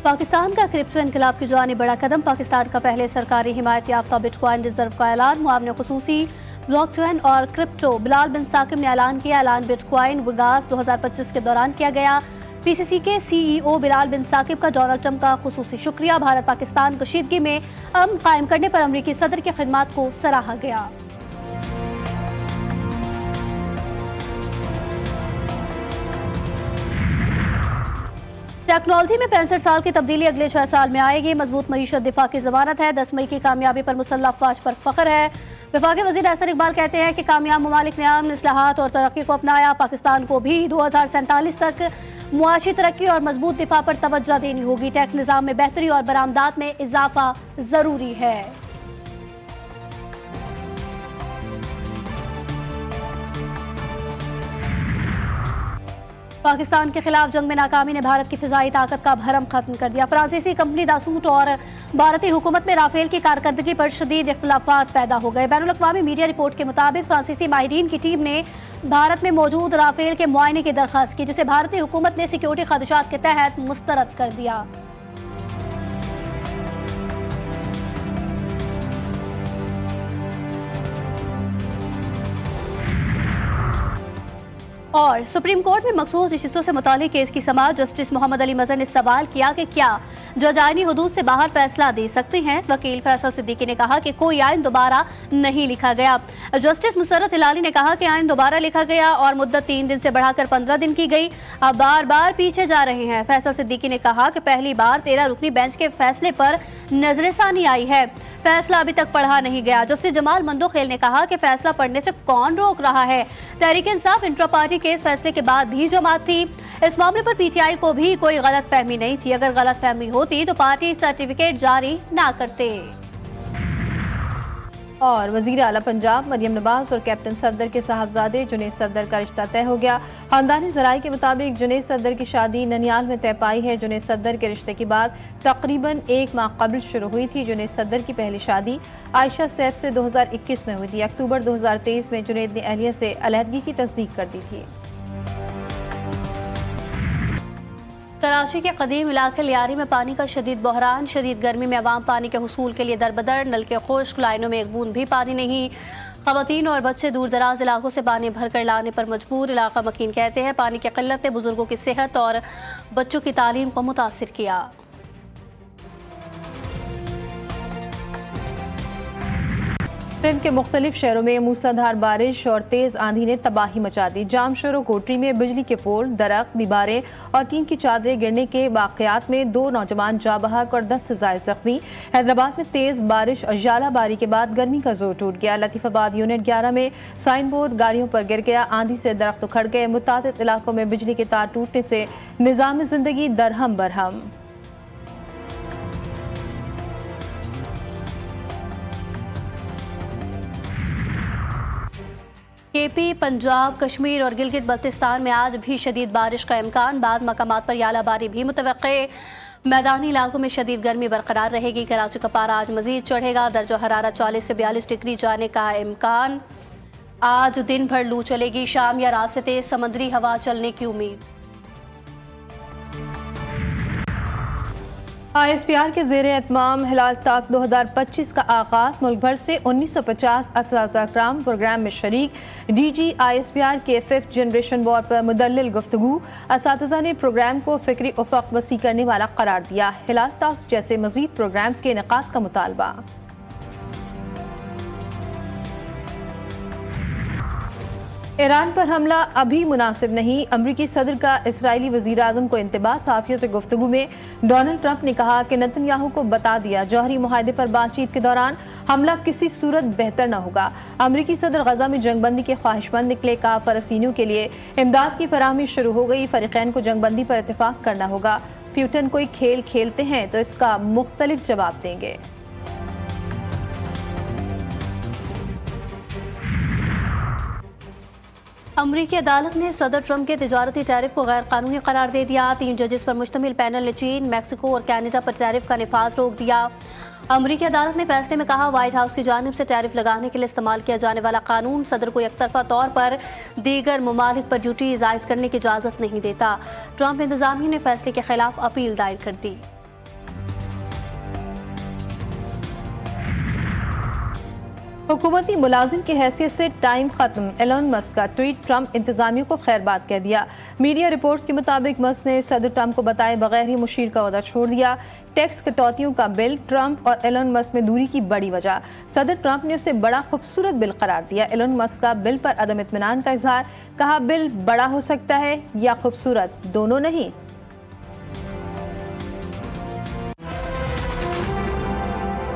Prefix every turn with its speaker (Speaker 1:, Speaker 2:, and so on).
Speaker 1: पाकिस्तान का क्रिप्टो इनकलाब की जानिब बड़ा कदम। पाकिस्तान का पहले सरकारी हिमायत याफ्ता बिटकॉइन रिजर्व का ऐलान। मुआवने खुसूसी ब्लॉकचेन और क्रिप्टो बिलाल बिन साकिब ने ऐलान किया। ऐलान बिटकॉइन विकास 2025 के दौरान किया गया। पीसीसी के सीईओ बिलाल बिन साकिब का डोनाल्ड ट्रंप का खुसूसी शुक्रिया। भारत पाकिस्तान कशीदगी में अमन कायम करने पर अमरीकी सदर की खिदमत को सराहा गया। टेक्नोलॉजी में 65 साल की तब्दीली अगले 6 साल में आएगी। मजबूत मईशत दिफा की जमानत है। 10 मई की कामयाबी पर मुसल्लह अफवाज पर फख्र है। वफाकी वज़ीर एहसन इकबाल कहते हैं कि कामयाब ममालिक ने अमन, इस्लाहात और तरक्की को अपनाया। पाकिस्तान को भी 2047 तक मुआशी तरक्की और मजबूत दिफा पर तवज्जो देनी होगी। टैक्स निज़ाम में बेहतरी और बरामदात में इजाफा जरूरी है। पाकिस्तान के खिलाफ जंग में नाकामी ने भारत की फिजाई ताकत का भरम खत्म कर दिया। फ्रांसीसी कंपनी दासूट और भारतीय हुकूमत में राफेल की कारकर्दगी पर शदीद इख्तलाफात पैदा हो गए। बैनुल अक़वामी मीडिया रिपोर्ट के मुताबिक फ्रांसीसी माहिरीन की टीम ने भारत में मौजूद राफेल के मुआयने की दरख्वास्त की, जिसे भारतीय हुकूमत ने सिक्योरिटी खदशात के तहत मुस्तरद कर दिया। और सुप्रीम कोर्ट में मखसूस नशिस्तों से मुतालिक केस की समाअत। जस्टिस मोहम्मद अली मजहर ने सवाल किया कि क्या जज आईनी हुदूद से बाहर फैसला दे सकते हैं। वकील फैसल सिद्दीकी ने कहा कि कोई आइन दोबारा नहीं लिखा गया। जस्टिस मुसर्रत हिलाली ने कहा कि आइन दोबारा लिखा गया और मुद्दत 3 दिन से बढ़ाकर 15 दिन की गई। अब बार बार पीछे जा रहे हैं। फैसल सिद्दीकी ने कहा कि पहली बार 13 रुकनी बेंच के फैसले पर नजरसानी आई है। फैसला अभी तक पढ़ा नहीं गया। जस्टिस जमाल मंदोखेल ने कहा कि फैसला पढ़ने से कौन रोक रहा है। Tehreek Insaf intra party case फैसले के बाद भी जमात थी। इस मामले पर पीटीआई को भी कोई गलत फहमी नहीं थी। अगर गलत फहमी होती तो पार्टी सर्टिफिकेट जारी ना करते।
Speaker 2: और वजीर आला पंजाब मरियम नवाज और कैप्टन सफदर के साहबजादे जुनैद सफदर का रिश्ता तय हो गया। खानदानी जराये के मुताबिक जुनैद सफदर की शादी ननियाल में तय पाई है। जुनैद सफदर के रिश्ते की बात तकरीबन 1 माह कबल शुरू हुई थी। जुनैद सफदर की पहली शादी आयशा सैफ से 2021 में हुई थी। अक्टूबर 2023 में जुनैद ने अहलिया से अलहदगी की तस्दीक कर दी थी।
Speaker 1: कराची के कदीम इलाके लियारी में पानी का शदीद बहरान। शदीद गर्मी में अवाम पानी के हुसूल के लिए दरबदर। नल के खुश्क, लाइनों में एक बूंद भी पानी नहीं। खवातीन और बच्चे दूर दराज इलाकों से पानी भर कर लाने पर मजबूर। इलाका मकीन कहते हैं पानी की किल्लत ने बुजुर्गों की सेहत और बच्चों की तालीम को मुतासिर किया।
Speaker 2: सिंध के मुख्तलिफ शहरों में मूसलाधार बारिश और तेज आंधी ने तबाही मचा दी। जामशोर और कोटरी में बिजली के पोल, दरख्त, दीवारें और टीन की चादरें गिरने के वाकयात में 2 नौजवान जाँ बहक और 10 से ज़ायद जख्मी। हैदराबाद में तेज बारिश और जालाबारी के बाद गर्मी का जोर टूट गया। लतीफाबाद यूनिट 11 में साइन बोर्ड गाड़ियों पर गिर गया। आंधी से दरख्त उखड़ गए। मुतादिद इलाकों में बिजली के तार टूटने से निज़ाम जिंदगी दरहम बरहम।
Speaker 1: केपी, पंजाब, कश्मीर और गिलगित बल्तिस्तान में आज भी शदीद बारिश का इम्कान। बाद मकामात पर यालाबारी भी मुतवक्के। मैदानी इलाकों में शदीद गर्मी बरकरार रहेगी। कराची का पारा आज मजीद चढ़ेगा। दर्जा हरारत 40 से 42 डिग्री जाने का इम्कान। आज दिन भर लू चलेगी। शाम या रात से तेज समुद्री हवा चलने की उम्मीद।
Speaker 2: ISPR के ज़ेरे एहतमाम हिलाल ताक 2025 का आगाज। मुल्क भर से 1950 असातिज़ा प्रोग्राम में शरीक। DG ISPR के 5th जनरेशन बोर्ड पर मुदल्लिल गुफ्तगू। असातिज़ा ने प्रोग्राम को फ़िक्री उफ़क़ वसी करने वाला करार दिया। हिलाल ताक जैसे मज़ीद प्रोग्राम्स के इनेक़ाद का मुतालबा। ईरान पर हमला अभी मुनासिब नहीं। अमरीकी सदर का इसराइली वज़ीर आज़म को इंतबाह। साफ़ियों से गुफ्तगू में डोनाल्ड ट्रंप ने कहा कि नेतन्याहू को बता दिया जौहरी मुआहदे पर बातचीत के दौरान हमला किसी सूरत बेहतर न होगा। अमरीकी सदर गजा में जंगबंदी के ख्वाहिशमंद निकले। कहा फ़लस्तीनियों के लिए इमदाद की फराहमी शुरू हो गई। फ़रीक़ैन को जंगबंदी पर इत्तेफाक करना होगा। प्यूटन कोई खेल खेलते हैं तो इसका मुख्तलिफ जवाब देंगे।
Speaker 1: अमरीकी अदालत ने सदर ट्रंप के तिजारती टैरिफ को गैर कानूनी करार दे दिया। 3 जजेस पर मुश्तमिल पैनल ने चीन, मैक्सिको और कनाडा पर टैरिफ का निफाज रोक दिया। अमरीकी अदालत ने फैसले में कहा व्हाइट हाउस की जानिब से टैरिफ लगाने के लिए इस्तेमाल किया जाने वाला कानून सदर को एकतरफा तौर पर दीगर ममालिक पर ड्यूटी जायद करने की इजाज़त नहीं देता। ट्रंप इंतजामिया ने फैसले के खिलाफ अपील दायर कर दी।
Speaker 2: हुकूमती मुलाजिम की हैसियत से टाइम खत्म, एलन मस्क का ट्वीट, ट्रंप इंतजामिया को खैरबाद कह दिया। मीडिया रिपोर्ट्स के मुताबिक मस्क ने सदर ट्रंप को बताए बगैर ही मुशीर का ओहदा छोड़ दिया। टैक्स कटौतियों का बिल, ट्रंप और एलन मस्क में दूरी की बड़ी वजह। सदर ट्रंप ने उसे बड़ा खूबसूरत बिल करार दिया। एलन मस्क का बिल पर अदम इत्मीनान का इजहार, कहा बिल बड़ा हो सकता है या खूबसूरत, दोनों नहीं।